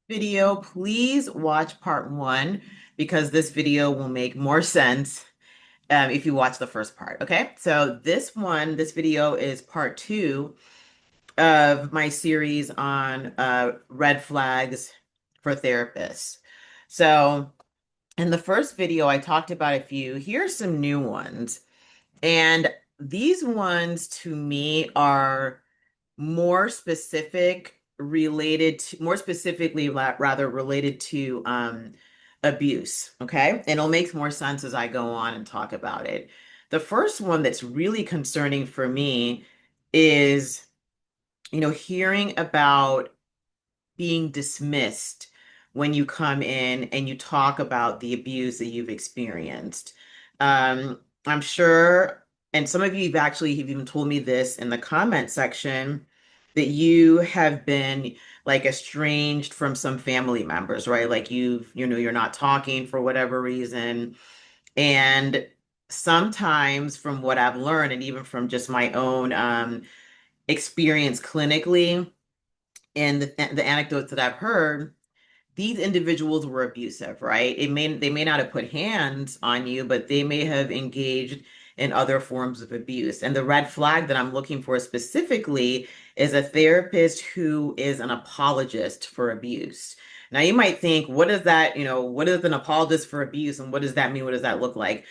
Video, please watch part one because this video will make more sense if you watch the first part. Okay, so this video is part two of my series on red flags for therapists. So in the first video, I talked about a few. Here's some new ones. And these ones to me are more specific related to more specifically rather related to abuse. Okay, and it'll make more sense as I go on and talk about it. The first one that's really concerning for me is, hearing about being dismissed when you come in and you talk about the abuse that you've experienced. I'm sure, and some of you have even told me this in the comment section, that you have been like estranged from some family members, right? Like you're not talking for whatever reason. And sometimes from what I've learned, and even from just my own experience clinically, and the anecdotes that I've heard, these individuals were abusive, right? They may not have put hands on you, but they may have engaged in other forms of abuse. And the red flag that I'm looking for specifically is a therapist who is an apologist for abuse. Now you might think, what is that? What is an apologist for abuse and what does that mean? What does that look like?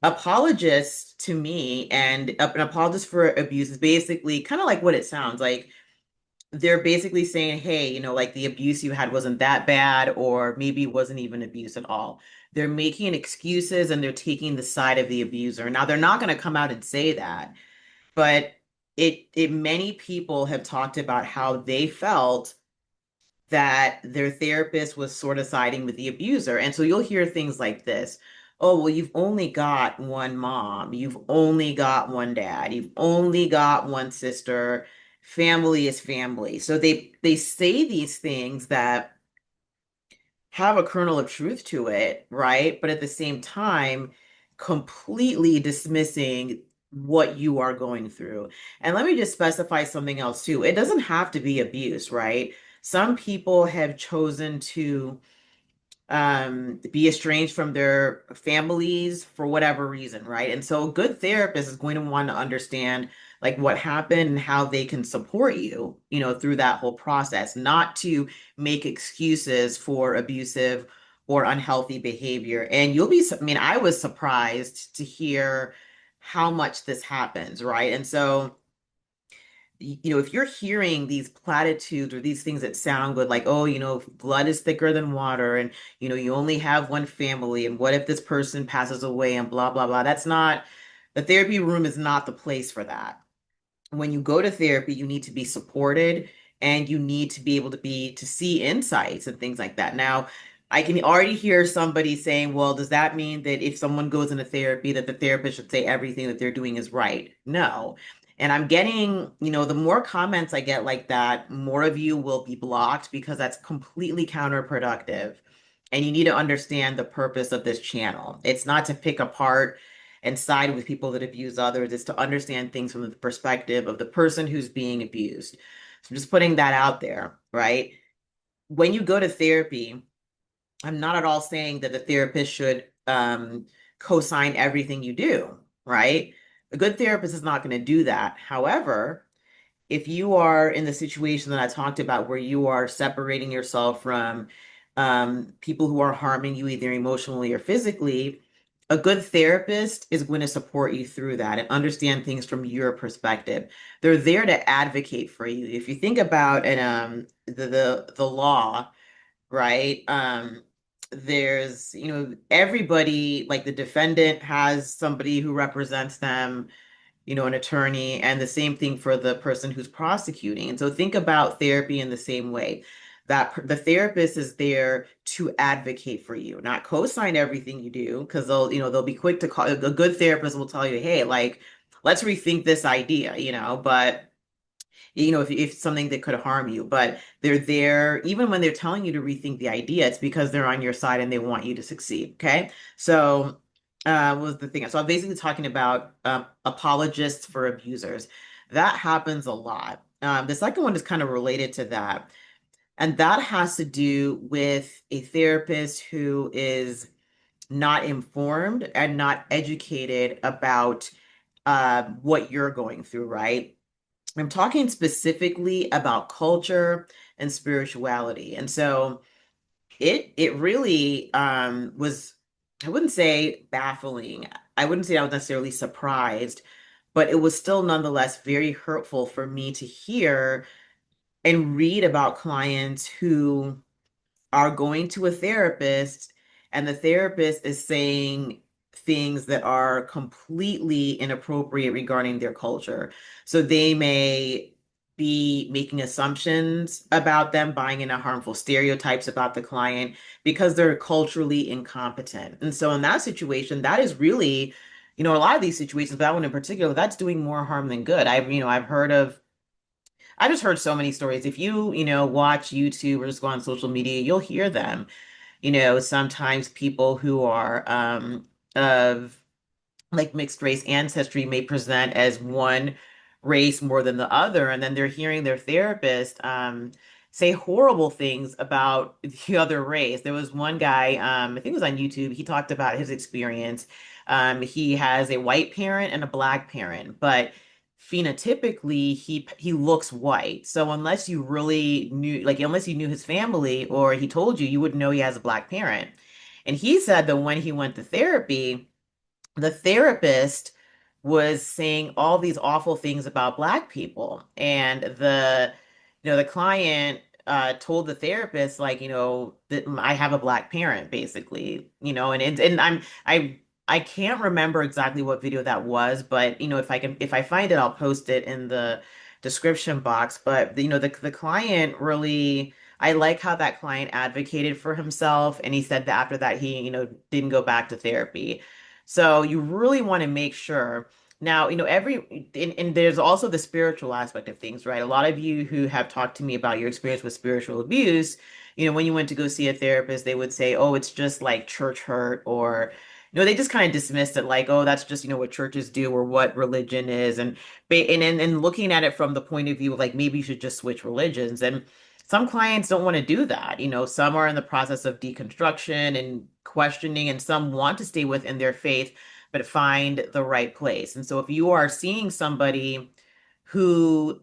Apologist to me and an apologist for abuse is basically kind of like what it sounds like. They're basically saying, hey, like the abuse you had wasn't that bad, or maybe it wasn't even abuse at all. They're making excuses and they're taking the side of the abuser. Now, they're not going to come out and say that, but it many people have talked about how they felt that their therapist was sort of siding with the abuser. And so you'll hear things like this. Oh, well, you've only got one mom. You've only got one dad. You've only got one sister. Family is family. So they say these things that have a kernel of truth to it, right? But at the same time, completely dismissing what you are going through. And let me just specify something else too. It doesn't have to be abuse, right? Some people have chosen to be estranged from their families for whatever reason, right? And so a good therapist is going to want to understand like what happened and how they can support you, through that whole process, not to make excuses for abusive or unhealthy behavior. And I mean, I was surprised to hear how much this happens, right? And so if you're hearing these platitudes or these things that sound good, like, oh, blood is thicker than water, and, you only have one family, and what if this person passes away, and blah, blah, blah. The therapy room is not the place for that. When you go to therapy, you need to be supported and you need to be able to see insights and things like that. Now, I can already hear somebody saying, well, does that mean that if someone goes into therapy, that the therapist should say everything that they're doing is right? No. And I'm getting, the more comments I get like that, more of you will be blocked because that's completely counterproductive. And you need to understand the purpose of this channel. It's not to pick apart and side with people that abuse others. It's to understand things from the perspective of the person who's being abused. So I'm just putting that out there, right? When you go to therapy, I'm not at all saying that the therapist should co-sign everything you do, right? A good therapist is not going to do that. However, if you are in the situation that I talked about where you are separating yourself from people who are harming you either emotionally or physically, a good therapist is going to support you through that and understand things from your perspective. They're there to advocate for you. If you think about the law, right? There's, everybody, like the defendant has somebody who represents them, an attorney, and the same thing for the person who's prosecuting. And so think about therapy in the same way. That the therapist is there to advocate for you, not co-sign everything you do, because they'll be quick to call. A good therapist will tell you, hey, like, let's rethink this idea, but if something that could harm you, but they're there even when they're telling you to rethink the idea, it's because they're on your side and they want you to succeed. Okay. So, what was the thing? So I'm basically talking about apologists for abusers. That happens a lot. The second one is kind of related to that. And that has to do with a therapist who is not informed and not educated about what you're going through, right? I'm talking specifically about culture and spirituality. And so it really was, I wouldn't say baffling. I wouldn't say I was necessarily surprised, but it was still nonetheless very hurtful for me to hear and read about clients who are going to a therapist and the therapist is saying things that are completely inappropriate regarding their culture. So they may be making assumptions about them, buying into harmful stereotypes about the client because they're culturally incompetent. And so in that situation, that is really, a lot of these situations, but that one in particular, that's doing more harm than good. I've just heard so many stories. If you, watch YouTube or just go on social media, you'll hear them. Sometimes people who are of like mixed race ancestry may present as one race more than the other, and then they're hearing their therapist say horrible things about the other race. There was one guy, I think it was on YouTube, he talked about his experience. He has a white parent and a black parent, but phenotypically he looks white. So unless you really knew, like unless you knew his family or he told you, you wouldn't know he has a black parent. And he said that when he went to therapy, the therapist was saying all these awful things about black people and the client told the therapist like that I have a black parent basically, and I can't remember exactly what video that was, but if I find it I'll post it in the description box. But the client really, I like how that client advocated for himself, and he said that after that he didn't go back to therapy. So you really want to make sure. Now, and there's also the spiritual aspect of things, right? A lot of you who have talked to me about your experience with spiritual abuse, when you went to go see a therapist, they would say, oh, it's just like church hurt, or, they just kind of dismissed it like, oh, that's just, what churches do or what religion is. And looking at it from the point of view of like, maybe you should just switch religions. And some clients don't want to do that. Some are in the process of deconstruction and questioning, and some want to stay within their faith, but find the right place. And so if you are seeing somebody who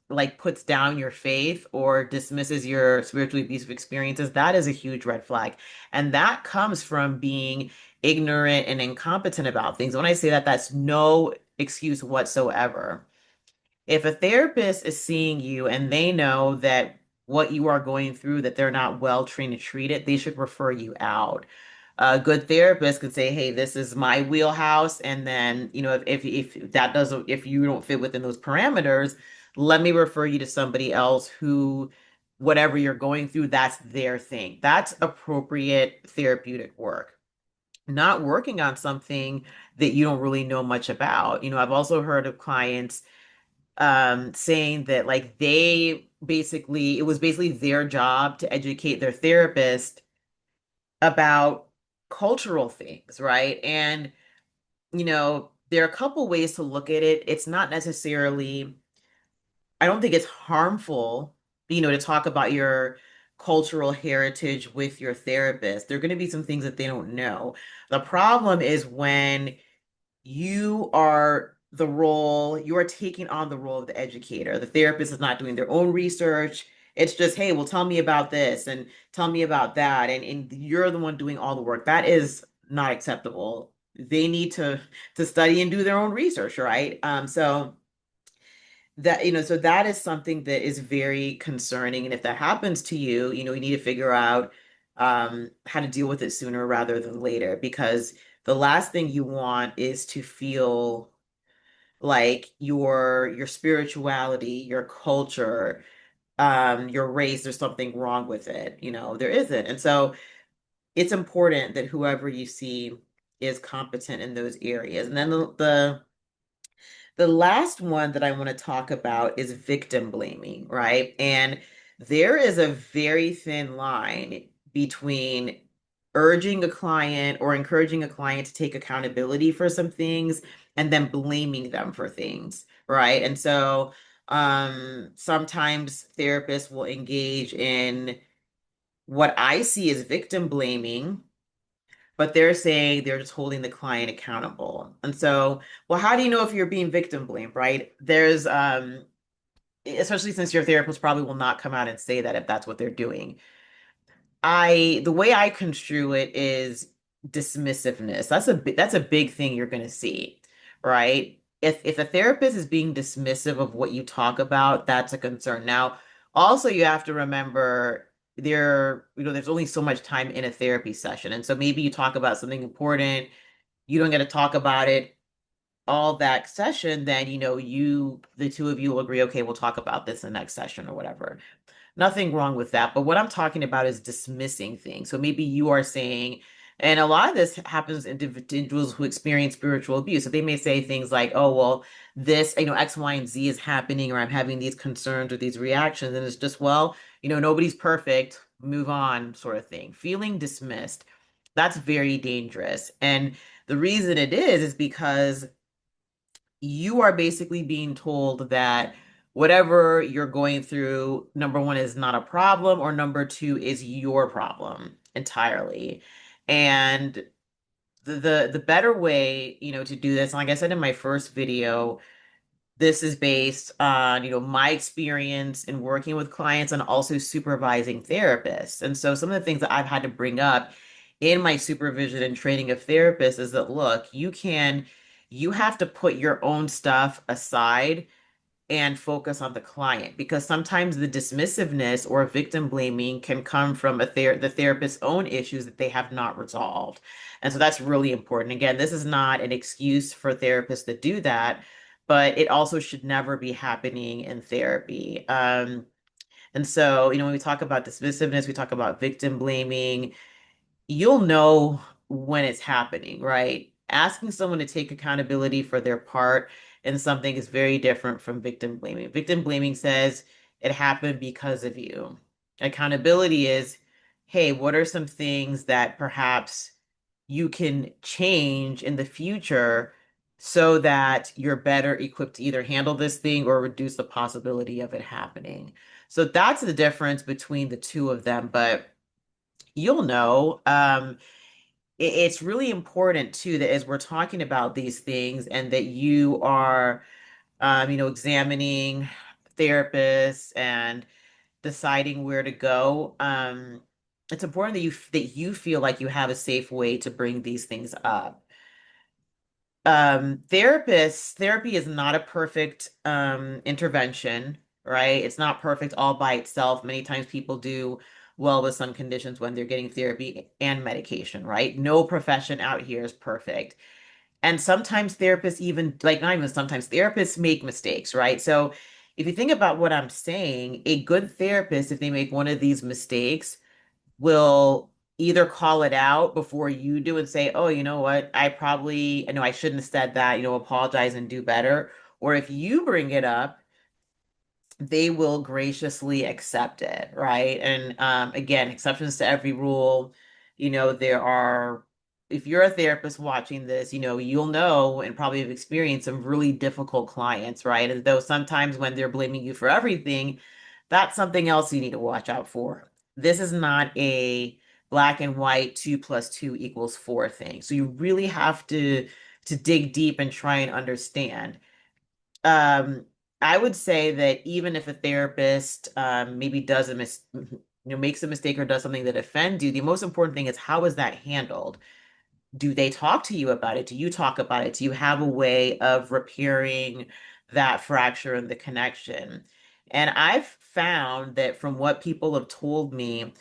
like puts down your faith or dismisses your spiritually abusive experiences, that is a huge red flag. And that comes from being ignorant and incompetent about things. When I say that, that's no excuse whatsoever. If a therapist is seeing you and they know that what you are going through, that they're not well trained to treat it, they should refer you out. A good therapist could say, "Hey, this is my wheelhouse," and then, if that doesn't, if you don't fit within those parameters, let me refer you to somebody else who, whatever you're going through, that's their thing. That's appropriate therapeutic work. Not working on something that you don't really know much about. I've also heard of clients saying that like it was basically their job to educate their therapist about cultural things, right? And there are a couple ways to look at it. It's not necessarily, I don't think it's harmful, to talk about your cultural heritage with your therapist. There are going to be some things that they don't know. The problem is when you are taking on the role of the educator. The therapist is not doing their own research. It's just, hey, well, tell me about this and tell me about that. And you're the one doing all the work. That is not acceptable. They need to study and do their own research, right? So that is something that is very concerning. And if that happens to you, you need to figure out how to deal with it sooner rather than later, because the last thing you want is to feel like your spirituality, your culture, your race, there's something wrong with it. There isn't. And so it's important that whoever you see is competent in those areas. And then the last one that I want to talk about is victim blaming, right? And there is a very thin line between urging a client or encouraging a client to take accountability for some things and then blaming them for things, right? And so Sometimes therapists will engage in what I see as victim blaming, but they're saying they're just holding the client accountable. And so, well, how do you know if you're being victim blamed, right? There's especially since your therapist probably will not come out and say that if that's what they're doing. The way I construe it is dismissiveness. That's a big thing you're going to see, right? If a therapist is being dismissive of what you talk about, that's a concern. Now, also you have to remember there's only so much time in a therapy session. And so maybe you talk about something important, you don't get to talk about it all that session, then the two of you will agree, okay, we'll talk about this in the next session or whatever. Nothing wrong with that. But what I'm talking about is dismissing things. So maybe you are saying, and a lot of this happens in individuals who experience spiritual abuse. So they may say things like, oh, well, this, X, Y, and Z is happening, or I'm having these concerns or these reactions. And it's just, well, nobody's perfect, move on, sort of thing. Feeling dismissed, that's very dangerous. And the reason it is because you are basically being told that whatever you're going through, number one, is not a problem, or number two, is your problem entirely. And the better way, to do this, like I said in my first video, this is based on, my experience in working with clients and also supervising therapists. And so some of the things that I've had to bring up in my supervision and training of therapists is that, look, you have to put your own stuff aside and focus on the client, because sometimes the dismissiveness or victim blaming can come from the therapist's own issues that they have not resolved. And so that's really important. Again, this is not an excuse for therapists to do that, but it also should never be happening in therapy. And so, when we talk about dismissiveness, we talk about victim blaming, you'll know when it's happening, right? Asking someone to take accountability for their part in something is very different from victim blaming. Victim blaming says it happened because of you. Accountability is, hey, what are some things that perhaps you can change in the future so that you're better equipped to either handle this thing or reduce the possibility of it happening? So that's the difference between the two of them. But you'll know. It's really important too that as we're talking about these things and that you are, examining therapists and deciding where to go. It's important that you feel like you have a safe way to bring these things up. Therapy is not a perfect intervention, right? It's not perfect all by itself. Many times people do well with some conditions when they're getting therapy and medication, right? No profession out here is perfect. And sometimes therapists even, like, not even sometimes, therapists make mistakes, right? So if you think about what I'm saying, a good therapist, if they make one of these mistakes, will either call it out before you do and say, oh, you know what, I know I shouldn't have said that, apologize and do better. Or if you bring it up, they will graciously accept it, right? And again, exceptions to every rule. There are, if you're a therapist watching this, you'll know and probably have experienced some really difficult clients, right? And though sometimes when they're blaming you for everything, that's something else you need to watch out for. This is not a black and white 2 + 2 = 4 thing. So you really have to dig deep and try and understand. Um, I would say that even if a therapist maybe does makes a mistake or does something that offends you, the most important thing is, how is that handled? Do they talk to you about it? Do you talk about it? Do you have a way of repairing that fracture in the connection? And I've found that from what people have told me,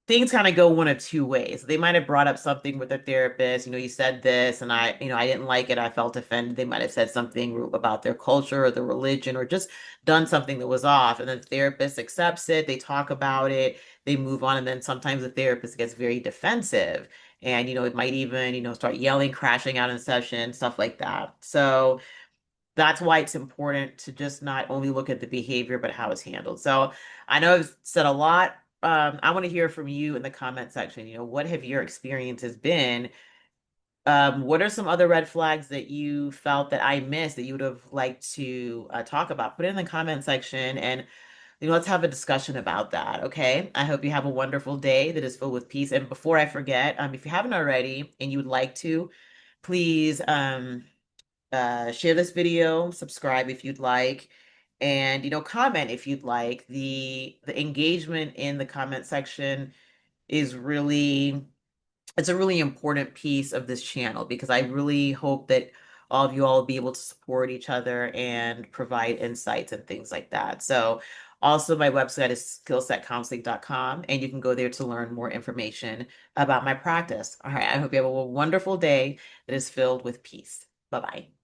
things kind of go one of two ways. They might have brought up something with a therapist, you said this and I didn't like it. I felt offended. They might have said something about their culture or their religion or just done something that was off. And then the therapist accepts it. They talk about it. They move on. And then sometimes the therapist gets very defensive and, it might even, start yelling, crashing out in session, stuff like that. So that's why it's important to just not only look at the behavior, but how it's handled. So I know I've said a lot. I want to hear from you in the comment section. What have your experiences been What are some other red flags that you felt that I missed that you would have liked to talk about? Put it in the comment section and let's have a discussion about that, okay? I hope you have a wonderful day that is filled with peace. And before I forget, if you haven't already and you would like to, please share this video, subscribe if you'd like, and comment if you'd like. The engagement in the comment section is really it's a really important piece of this channel because I really hope that all of you all will be able to support each other and provide insights and things like that. So also my website is skillsetcounseling.com and you can go there to learn more information about my practice. All right, I hope you have a wonderful day that is filled with peace. Bye-bye.